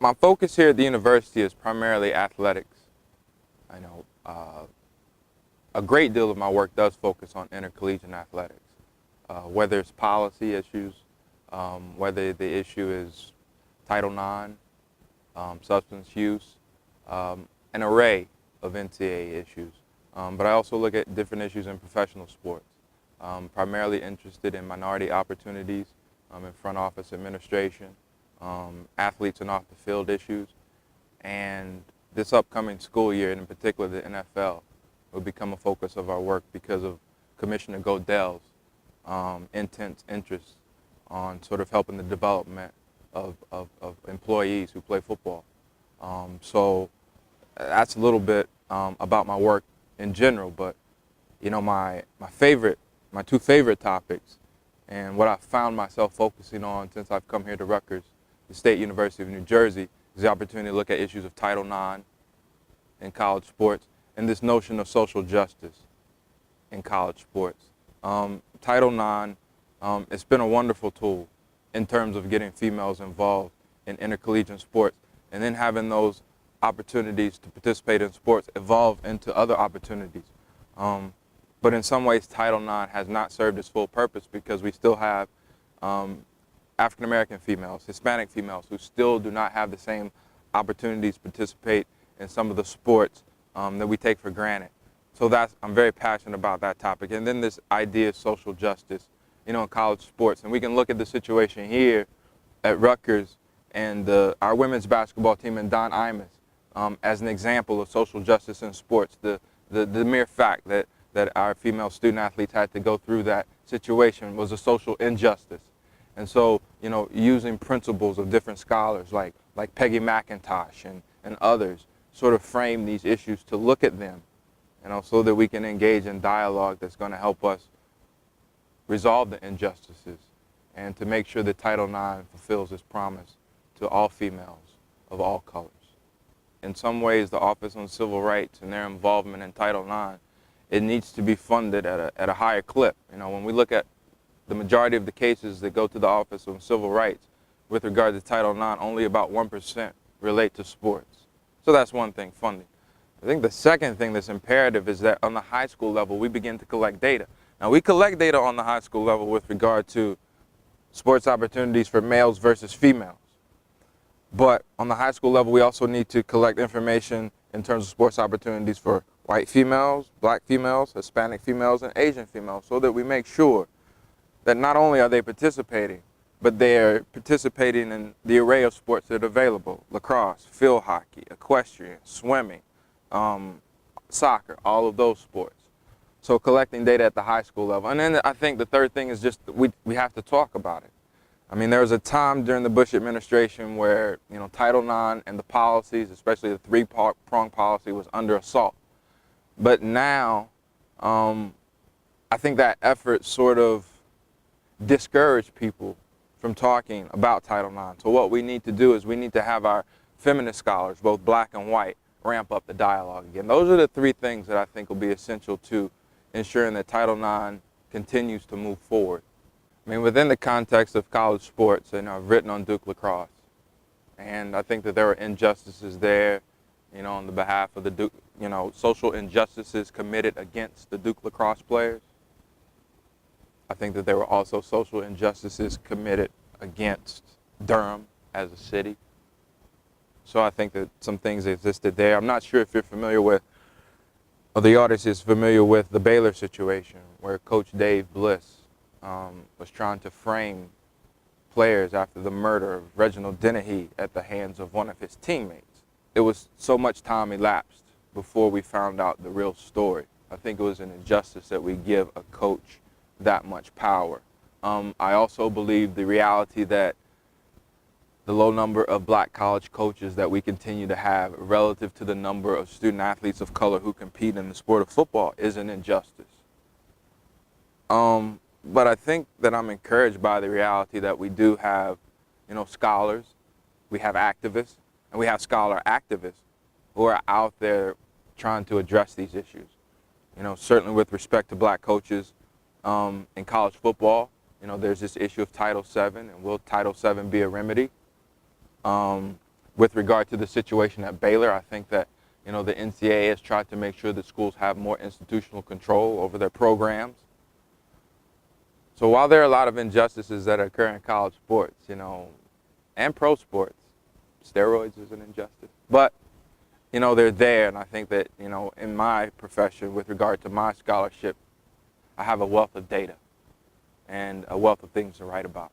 My focus here at the university is primarily athletics. I know a great deal of my work does focus on intercollegiate athletics, whether it's policy issues, whether the issue is Title IX, substance use, an array of NCAA issues. But I also look at different issues in professional sports. Primarily interested in minority opportunities in front office administration, athletes and off the field issues, and this upcoming school year, and in particular the NFL, will become a focus of our work because of Commissioner Goodell's intense interest on sort of helping the development of employees who play football. So that's a little bit about my work in general, but you know, my two favorite topics, and what I've found myself focusing on since I've come here to Rutgers, the State University of New Jersey, is the opportunity to look at issues of Title IX in college sports and this notion of social justice in college sports. Title IX, it's been a wonderful tool in terms of getting females involved in intercollegiate sports, and then having those opportunities to participate in sports evolve into other opportunities. But in some ways, Title IX has not served its full purpose because we still have African American females, Hispanic females, who still do not have the same opportunities to participate in some of the sports that we take for granted. So I'm very passionate about that topic. And then this idea of social justice, you know, in college sports. And we can look at the situation here at Rutgers and our women's basketball team and Don Imus as an example of social justice in sports. The mere fact that our female student athletes had to go through that situation was a social injustice. And so, you know, using principles of different scholars like Peggy McIntosh and others sort of frame these issues to look at them, you know, so that we can engage in dialogue that's going to help us resolve the injustices and to make sure that Title IX fulfills its promise to all females of all colors. In some ways, the Office on Civil Rights and their involvement in Title IX, it needs to be funded at a higher clip. You know, when we look at the majority of the cases that go to the Office on Civil Rights with regard to Title IX, only about 1% relate to sports. So that's one thing, funding. I think the second thing that's imperative is that on the high school level, we begin to collect data. Now, we collect data on the high school level with regard to sports opportunities for males versus females. But on the high school level, we also need to collect information in terms of sports opportunities for white females, black females, Hispanic females, and Asian females, so that we make sure that not only are they participating, but they're participating in the array of sports that are available: lacrosse, field hockey, equestrian, swimming, soccer, all of those sports. So collecting data at the high school level. And then I think the third thing is just we have to talk about it. I mean, there was a time during the Bush administration where, you know, Title IX and the policies, especially the three-prong policy, was under assault. But now, I think that effort sort of discouraged people from talking about Title IX. So what we need to do is we need to have our feminist scholars, both black and white, ramp up the dialogue again. Those are the three things that I think will be essential to ensuring that Title IX continues to move forward. I mean, within the context of college sports, you know, I've written on Duke lacrosse, and I think that there are injustices there, you know, on the behalf of the Duke, you know, social injustices committed against the Duke lacrosse players. I think that there were also social injustices committed against Durham as a city. So I think that some things existed there. I'm not sure if you're familiar with, or the audience is familiar with, the Baylor situation, where Coach Dave Bliss was trying to frame players after the murder of Reginald Dennehy at the hands of one of his teammates. It was so much time elapsed before we found out the real story. I think it was an injustice that we give a coach that much power. I also believe the reality that the low number of black college coaches that we continue to have relative to the number of student athletes of color who compete in the sport of football is an injustice. But I think that I'm encouraged by the reality that we do have, you know, scholars, we have activists, and we have scholar activists who are out there trying to address these issues. You know, certainly with respect to black coaches in college football, you know, there's this issue of Title VII, and will Title VII be a remedy? with regard to the situation at Baylor, I think that, you know, the NCAA has tried to make sure that schools have more institutional control over their programs. So while there are a lot of injustices that occur in college sports, you know, and pro sports, steroids is an injustice, but, you know, they're there, and I think that, you know, in my profession, with regard to my scholarship, I have a wealth of data and a wealth of things to write about.